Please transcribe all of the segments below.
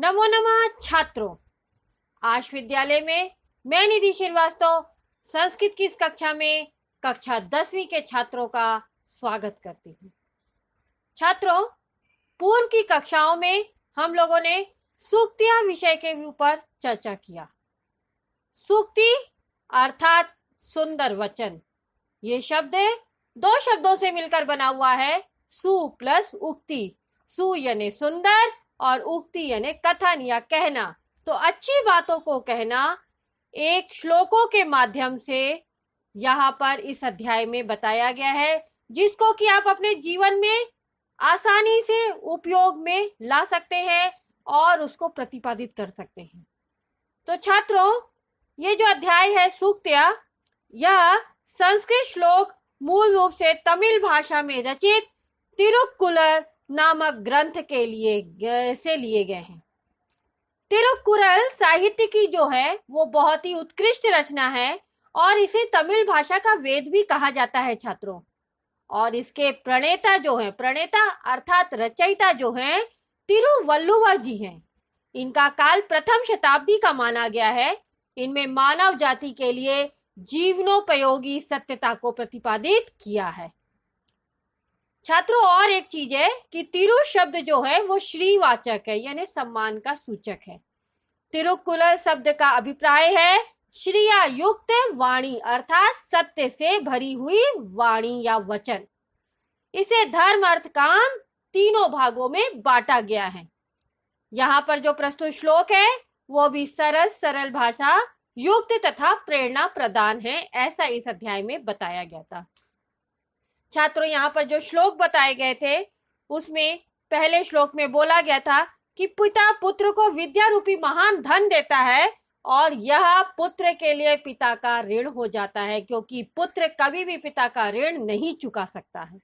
नमो नमः छात्रों। आज विद्यालय में मैं निधि श्रीवास्तव संस्कृत की इस कक्षा में कक्षा 10वीं के छात्रों का स्वागत करती हूँ। छात्रों, पूर्व की कक्षाओं में हम लोगों ने सूक्तियां विषय के ऊपर चर्चा किया। सूक्ति अर्थात सुंदर वचन, ये शब्द दो शब्दों से मिलकर बना हुआ है, सु प्लस उक्ति। सु यानी सुंदर और उक्ति यानी कथन या कहना। तो अच्छी बातों को कहना एक श्लोकों के माध्यम से यहाँ पर इस अध्याय में बताया गया है, जिसको कि आप अपने जीवन में आसानी से उपयोग में ला सकते हैं और उसको प्रतिपादित कर सकते हैं। तो छात्रों, ये जो अध्याय है सूक्तियां, यह संस्कृत श्लोक मूल रूप से तमिल भाषा में रचित तिरुक्कुरल नामक ग्रंथ के लिए लिए गए हैं। तिरुक्कुरल साहित्य की जो है वो बहुत ही उत्कृष्ट रचना है और इसे तमिल भाषा का वेद भी कहा जाता है छात्रों। और इसके प्रणेता जो है, प्रणेता अर्थात रचयिता जो है तिरुवल्लुवर जी हैं। इनका काल प्रथम शताब्दी का माना गया है। इनमें मानव जाति के लिए जीवनोपयोगी सत्यता को प्रतिपादित किया है। छात्रों, और एक चीज है कि तिरु शब्द जो है वो श्रीवाचक है, यानी सम्मान का सूचक है। तिरुक्कुरल शब्द का अभिप्राय है श्रिया युक्त वाणी अर्थात सत्य से भरी हुई वाणी या वचन। इसे धर्म अर्थ काम तीनों भागों में बांटा गया है। यहाँ पर जो प्रस्तुत श्लोक है वो भी सरल भाषा युक्त तथा प्रेरणा प्रदान है, ऐसा इस अध्याय में बताया गया था। छात्रों, यहाँ पर जो श्लोक बताए गए थे उसमें पहले श्लोक में बोला गया था कि पिता पुत्र को विद्या रूपी महान धन देता है और यह पुत्र के लिए पिता का ऋण हो जाता है, क्योंकि पुत्र कभी भी पिता का ऋण नहीं चुका सकता है।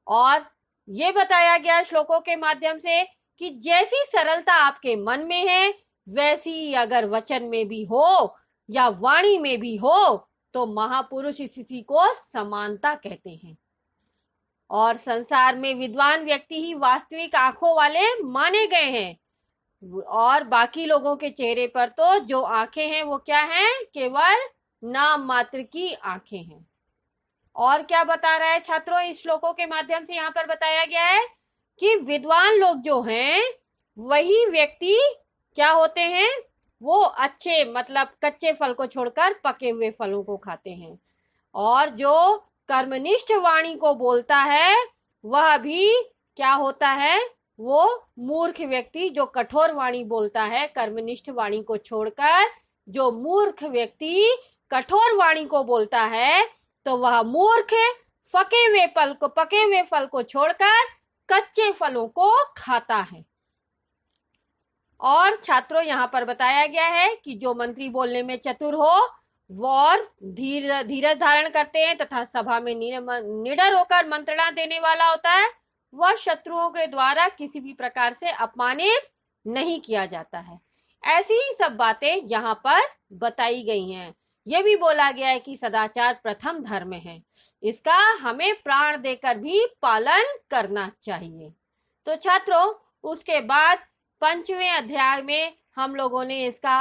और ये बताया गया श्लोकों के माध्यम से कि जैसी सरलता आपके मन में है वैसी अगर वचन में भी हो या वाणी में भी हो तो महापुरुष इसी को समानता कहते हैं। और संसार में विद्वान व्यक्ति ही वास्तविक आंखों वाले माने गए हैं और बाकी लोगों के चेहरे पर तो जो आंखें हैं वो क्या हैं, केवल नाम मात्र की आंखें हैं। और क्या बता रहा है छात्रों, इस श्लोकों के माध्यम से यहाँ पर बताया गया है कि विद्वान लोग जो हैं वही व्यक्ति क्या होते हैं, वो अच्छे मतलब कच्चे फल को छोड़कर पके हुए फलों को खाते हैं। और जो कर्मनिष्ठ वाणी को बोलता है वह भी क्या होता है, वो मूर्ख व्यक्ति जो कठोर वाणी बोलता है। कर्मनिष्ठ वाणी को छोड़कर जो मूर्ख व्यक्ति कठोर वाणी को बोलता है तो वह मूर्ख पके हुए फल को छोड़कर कच्चे फलों को खाता है। और छात्रों, यहाँ पर बताया गया है कि जो मंत्री बोलने में चतुर हो और धीरज धारण करते हैं तथा सभा में निडर होकर मंत्रणा देने वाला होता है, वह शत्रुओं के द्वारा किसी भी प्रकार से अपमानित नहीं किया जाता है। ऐसी ही सब बातें यहाँ पर बताई गई हैं। यह भी बोला गया है कि सदाचार प्रथम धर्म है, इसका हमें प्राण देकर भी पालन करना चाहिए। तो छात्रों, उसके बाद 5वें अध्याय में हम लोगों ने इसका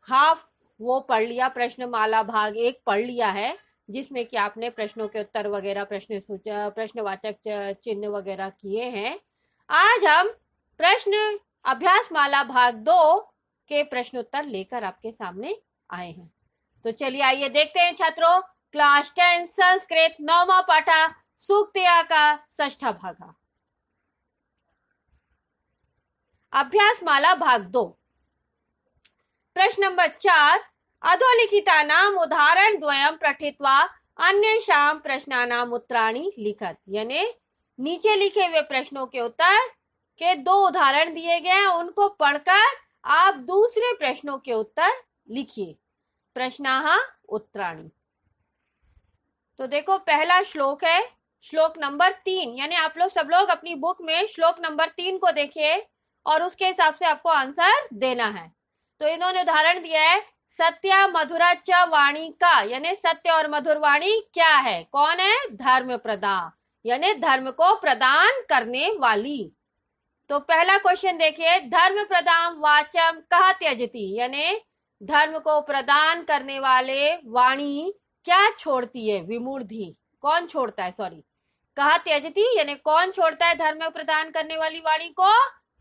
हाफ वो पढ़ लिया, प्रश्नमाला भाग 1 पढ़ लिया है, जिसमें कि आपने प्रश्नों के उत्तर वगैरह प्रश्नवाचक चिन्ह वगैरह किए हैं। आज हम प्रश्न अभ्यास माला भाग 2 के प्रश्नोत्तर लेकर आपके सामने आए हैं। तो चलिए आइए देखते हैं छात्रों, क्लास 10 संस्कृत 9वां पाठा सूक्तिया का 6ठा भागा। अभ्यास माला भाग 2 प्रश्न नंबर 4, अधोलिखितानाम उदाहरण द्वयम पठित्वा अन्येषां प्रश्नानाम उत्तराणि लिखत। यानी नीचे लिखे हुए प्रश्नों के उत्तर के 2 उदाहरण दिए गए हैं, उनको पढ़कर आप दूसरे प्रश्नों के उत्तर लिखिए। प्रश्नाः उत्तराणि। तो देखो, पहला श्लोक है श्लोक नंबर 3, यानी आप लोग सब लोग अपनी बुक में श्लोक नंबर 3 को देखिए और उसके हिसाब से आपको आंसर देना है। तो इन्होंने उदाहरण दिया है, सत्या मधुरा च वाणी का, यानी सत्य और मधुर वाणी क्या है, कौन है, धर्म प्रदा, यानी धर्म को प्रदान करने वाली। तो पहला क्वेश्चन देखिए, धर्म प्रदान वाचम कहा त्यजती, यानी धर्म को प्रदान करने वाले वाणी क्या छोड़ती है, विमूढ़ी, कौन छोड़ता है, सॉरी, कहा त्यजती यानी कौन छोड़ता है धर्म प्रदान करने वाली वाणी को,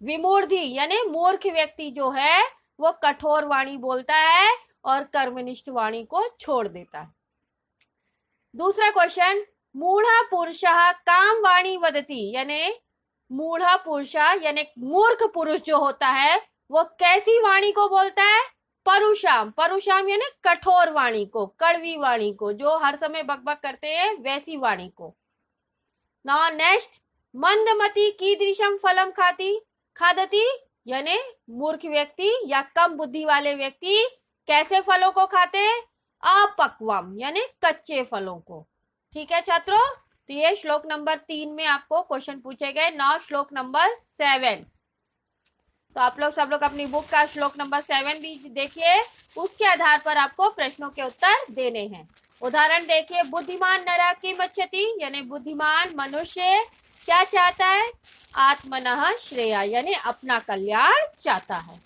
विमूढ़ी यानी मूर्ख व्यक्ति जो है वो कठोर वाणी बोलता है और कर्मनिष्ठ वाणी को छोड़ देता है। दूसरा क्वेश्चन, मूढ़ा पुरुषः काम वाणी वदति, यानी मूढ़ा पुरुष यानी मूर्ख पुरुष जो होता है वो कैसी वाणी को बोलता है, परुषाम, परुषाम यानी कठोर वाणी को, कड़वी वाणी को, जो हर समय बकबक करते हैं वैसी वाणी को। नाउ नेक्स्ट, मंदमती कीदृशम फलम खादती, यानी मूर्ख व्यक्ति या कम बुद्धि वाले व्यक्ति कैसे फलों को खाते हैं, अपक्वम यानी कच्चे फलों को। ठीक है छात्रों, तो ये श्लोक नंबर 3 में आपको क्वेश्चन पूछे गए। नाउ श्लोक नंबर 7, तो आप लोग सब लोग अपनी बुक का श्लोक नंबर 7 भी देखिए, उसके आधार पर आपको प्रश्नों के उत्तर देने हैं। उदाहरण देखिए, बुद्धिमान नरः किम इच्छति, यानी बुद्धिमान मनुष्य क्या चाहता है, आत्मनः श्रेया यानी अपना कल्याण चाहता है।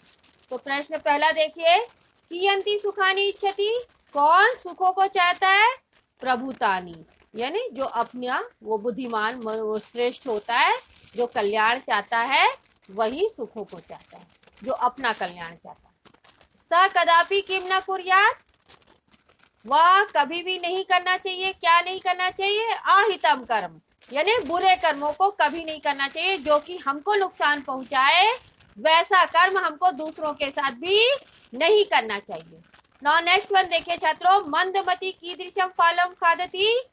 तो प्रश्न पहला देखिए, कियन्ति सुखानि इच्छति, कौन सुखों को चाहता है, प्रभुतानि यानी जो अपना वो बुद्धिमान वो श्रेष्ठ होता है, जो कल्याण चाहता है वही सुखों को चाहता है, जो अपना कल्याण चाहता है। स कदापि किम न कुर्यात्, वह कभी भी नहीं करना चाहिए, क्या नहीं करना चाहिए, अहितम कर्म यानी बुरे कर्मों को कभी नहीं करना चाहिए, जो कि हमको नुकसान पहुंचाए वैसा कर्म हमको दूसरों के साथ भी नहीं करना चाहिए। नाउ नेक्स्ट वन देखिए छात्रों, मंदमती कीदृशम फलम खादती,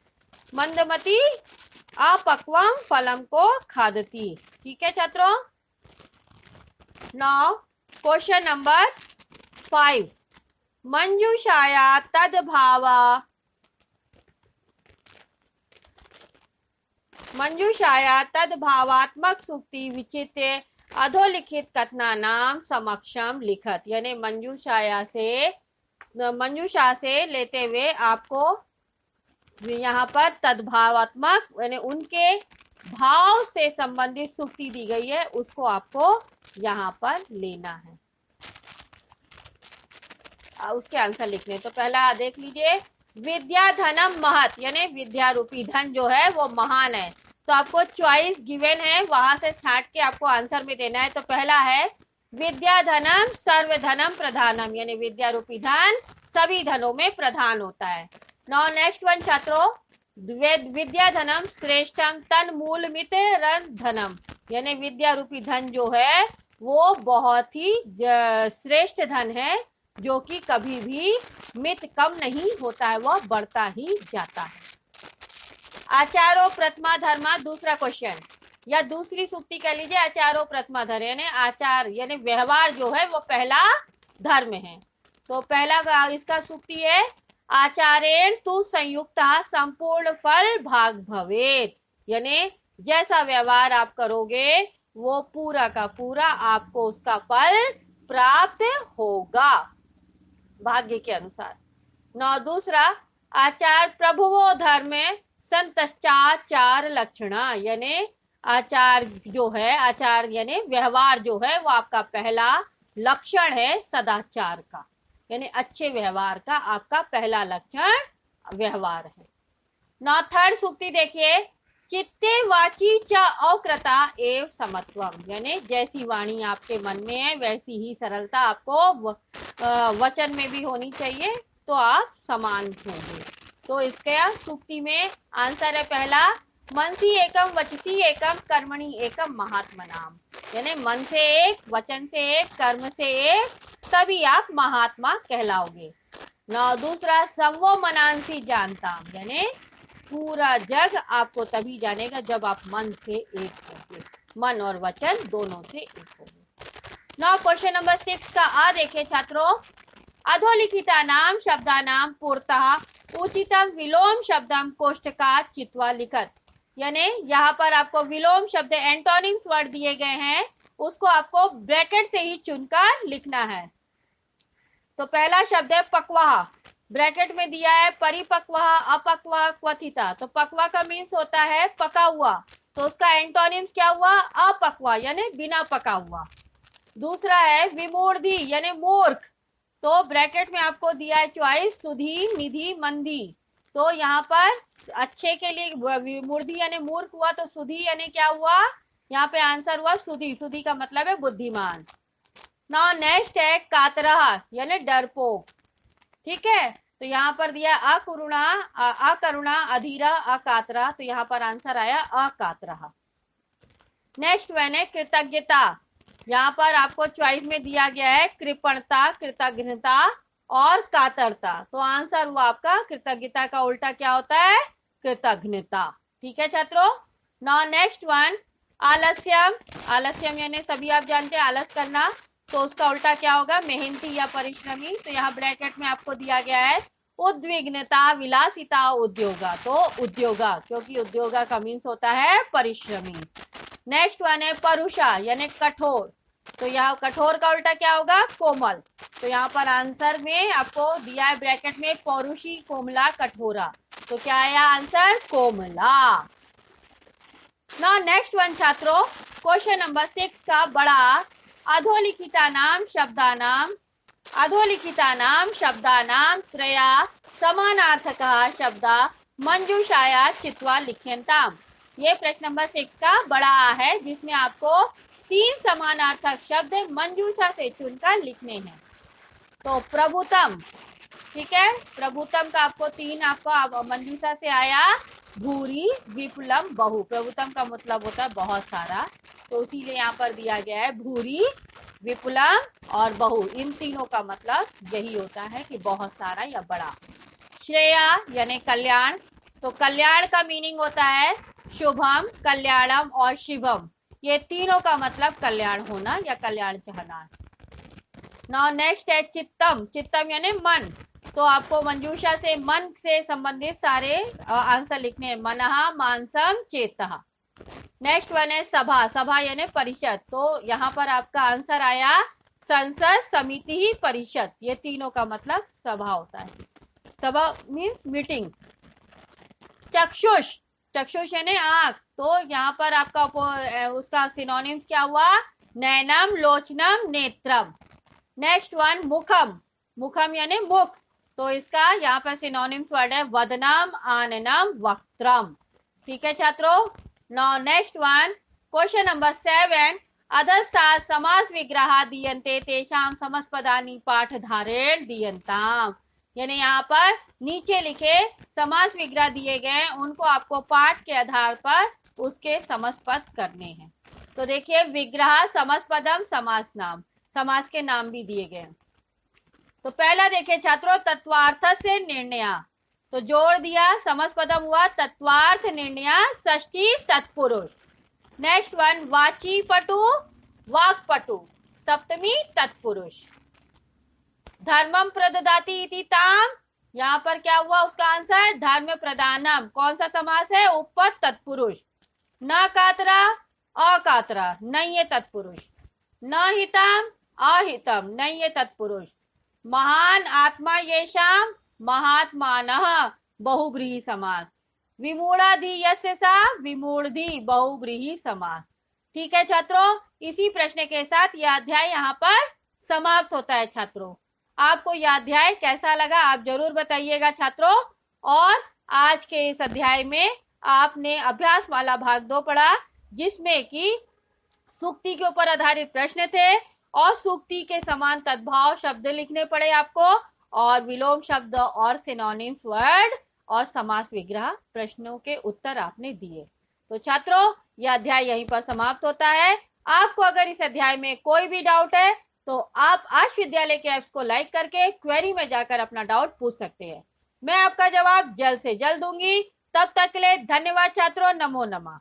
मंदमती अपक्वम फलम को खादती। ठीक है छात्रों। नाउ क्वेश्चन नंबर 5, मंजूषाया तद्भावा, मंजूषाया तद्भावात्मक सूक्ति विचित्य अधोलिखित कथनानाम समक्षम लिखत, यानी मंजूषा से लेते हुए आपको यहाँ पर तद्भावात्मक यानी उनके भाव से संबंधित सूक्ति दी गई है, उसको आपको यहाँ पर लेना है, उसके आंसर लिखने। तो पहला देख लीजिए, विद्या धनम महत, यानी विद्या रूपी धन जो है वो महान है। तो आपको चॉइस गिवन है, वहां से छांट के आपको आंसर में देना है। तो पहला है विद्या धनम सर्व धनम प्रधानम, यानी विद्या रूपी धन सभी धनों में प्रधान होता है। नाउ नेक्स्ट वन छात्रों, विद्या धनम श्रेष्ठम तन मूल मित रन धनम, यानी विद्या रूपी धन जो है वो बहुत ही श्रेष्ठ धन है, जो कि कभी भी मित कम नहीं होता है, वह बढ़ता ही जाता है। आचारो प्रथमा धर्मा, दूसरा क्वेश्चन या दूसरी सूक्ति कह लीजिए, आचारो प्रथमा धर्म यानी आचार यानी व्यवहार जो है वो पहला धर्म है। तो पहला इसका सूक्ति है, आचारेण तु संयुक्ता संपूर्ण फल भाग भवेत, यानी जैसा व्यवहार आप करोगे वो पूरा का पूरा आपको उसका फल प्राप्त होगा भाग्य के अनुसार। नौ दूसरा, आचार प्रभुवो धर्म संतश्चाचार लक्षणा, यानी आचार जो है, आचार यानी व्यवहार जो है वो आपका पहला लक्षण है सदाचार का, यानी अच्छे व्यवहार का आपका पहला लक्षण व्यवहार है। नौ थर्ड सूक्ति देखिए, चित्ते वाची च अकृता एव समत्वम, यानी जैसी वाणी आपके मन में है वैसी ही सरलता आपको वचन में भी होनी चाहिए, तो आप समान होंगे। तो इसका सूक्ति में आंसर है पहला, मनसी एकम वचसी एकम कर्मणि एकम महात्मनाम, यानी मन से एक, वचन से एक, कर्म से एक, तभी आप महात्मा कहलाओगे। नौ दूसरा, संवो मनांसी जानता, यानी पूरा जग आपको तभी जानेगा जब आप मन से एक होंगे, मन और वचन दोनों से एक होंगे। नाउ क्वेश्चन नंबर 6 का आ देखे छात्रों, अधोलिखिता नाम शब्दानाम पूर्तः उचितम विलोम शब्दम कोष्ठका चित्वा लिखत, यानी यहाँ पर आपको विलोम शब्द एंटोनिम्स वर्ड दिए गए हैं, उसको आपको ब्रैकेट से ही चुनकर लिखना है। तो पहला शब्द है पकवाह, ब्रैकेट में दिया है परिपक्व, अपक्व, क्वथिता। तो पक्वा का मीन्स होता है पका हुआ, तो उसका एंटोनिम्स क्या हुआ? अपक्वा यानी बिना पका हुआ। दूसरा है विमूढ़ी यानी मूर्ख, तो ब्रैकेट में आपको दिया है चॉइस सुधी, निधि, मंदी। तो यहाँ पर अच्छे के लिए विमूढ़ी यानी मूर्ख हुआ, तो सुधी यानी क्या हुआ? यहाँ पे आंसर हुआ सुधी। सुधी का मतलब है बुद्धिमान। नाउ नेक्स्ट है कातरह यानी डरपोक। ठीक है, तो यहाँ पर दिया अकरुणा, अकरुणा, अधीरा, अकातरा, तो यहाँ पर आंसर आया अकातरह। नेक्स्ट वन है कृतज्ञता। यहाँ पर आपको चॉइस में दिया गया है कृपणता, कृतज्ञता और कातरता, तो आंसर हुआ आपका कृतज्ञता का उल्टा क्या होता है? कृतज्ञता। ठीक है छात्रों। नाउ नेक्स्ट वन आलस्यम। आलस्यम यानी सभी आप जानते हैं आलस करना, तो उसका उल्टा क्या होगा? मेहनती या परिश्रमी। तो यहाँ ब्रैकेट में आपको दिया गया है उद्विग्नता, विलासिता, उद्योगा, तो उद्योगा, क्योंकि उद्योगा का मीन्स होता है परिश्रमी। नेक्स्ट वन है परुषा यानी कठोर, तो यहाँ कठोर का उल्टा क्या होगा? कोमल। तो यहाँ पर आंसर में आपको दिया है ब्रैकेट में पौरुषी, कोमला, कठोरा, तो क्या आया आंसर? कोमला। नाउ नेक्स्ट वन छात्रों, क्वेश्चन नंबर 6 का बड़ा अधोलिखितानां शब्दानां, अधोलिखितानां शब्दानां त्रया समानार्थकः शब्दा मंजूषाया चित्वा लिख्यन्ताम्। ये प्रश्न नंबर 6 का बड़ा है, जिसमें आपको 3 समानार्थक शब्द मंजूषा से चुनकर लिखने हैं। तो प्रभुतम, ठीक है, प्रभुतम का आपको 3 आपको मंजूषा से आया भूरी, विपुलम, बहु। प्रभुतम का मतलब होता है बहुत सारा, तो इसीलिए यहाँ पर दिया गया है भूरी, विपुलम और बहु। इन तीनों का मतलब यही होता है कि बहुत सारा या बड़ा। श्रेया यानी कल्याण, तो कल्याण का मीनिंग होता है शुभम, कल्याणम और शिवम। ये तीनों का मतलब कल्याण होना या कल्याण चाहना। नाउ नेक्स्ट है चित्तम। चित्तम यानी मन, तो आपको मंजूषा से मन से संबंधित सारे आंसर लिखने हैं। मनः, मानसम, चेतः। नेक्स्ट वन है सभा। सभा यानी परिषद, तो यहाँ पर आपका आंसर आया संसद, समिति, परिषद। ये तीनों का मतलब सभा होता है। सभा मीन्स मीटिंग। चक्षुष, चक्षुष यानी आंख, तो यहाँ पर आपका उसका सिनोनिम्स क्या हुआ? नैनम, लोचनम, नेत्रम। नेक्स्ट वन मुखम। मुखम यानी मुख, तो इसका यहाँ पर सिनोनिम्स वर्ड है वदनम, आननम, वक्त्रम। ठीक है छात्रों। Now next one question number 7 अधस्तात् समास विग्रह दीयन्ते तेषां समस्पदानि पाठधारेण दीयन्ताम्। यानी यहाँ पर नीचे लिखे समास विग्रह दिए गए, उनको आपको पाठ के आधार पर उसके समस्पद करने हैं। तो देखिए विग्रह, समस्पदम, समास नाम, समास के नाम भी दिए गए। तो पहला देखिए छात्रों तत्वार्थ से निर्णय, तो जोड़ दिया, समस्पदम हुआ तत्वार्थ, निर्णय, षष्ठी तत्पुरुष। नेक्स्ट वन वाची पटु, वाक् पटु, सप्तमी तत्पुरुष। धर्मम प्रददाति इति ताम, यहाँ पर क्या हुआ उसका आंसर? धर्म प्रदानम। कौन सा समास है? उपपद तत्पुरुष। न कातरा, अकातरा, नहीं ये तत्पुरुष। न हितम, अहितम, नहीं ये तत्पुरुष। महान आत्मा येषाम, महात्मानः, बहुब्रीहि समास। विमूढ़ाधि यस्य सा, विमूढ़ी, बहुब्रीहि समास। ठीक है छात्रों, इसी प्रश्न के साथ यह अध्याय यहाँ पर समाप्त होता है। छात्रों आपको यह अध्याय कैसा लगा आप जरूर बताइएगा छात्रों। और आज के इस अध्याय में आपने अभ्यास वाला भाग 2 पढ़ा, जिसमें कि सूक्ति के ऊपर आधारित प्रश्न थे और सूक्ति के समान तद्भाव शब्द लिखने पड़े आपको, और विलोम शब्द और सिनोनिम्स वर्ड और समास विग्रह प्रश्नों के उत्तर आपने दिए। तो छात्रों यह अध्याय यहीं पर समाप्त होता है। आपको अगर इस अध्याय में कोई भी डाउट है तो आप आश विद्यालय के ऐप्स को लाइक करके क्वेरी में जाकर अपना डाउट पूछ सकते हैं। मैं आपका जवाब जल्द से जल्द दूंगी। तब तक के लिए धन्यवाद छात्रों। नमो नमः।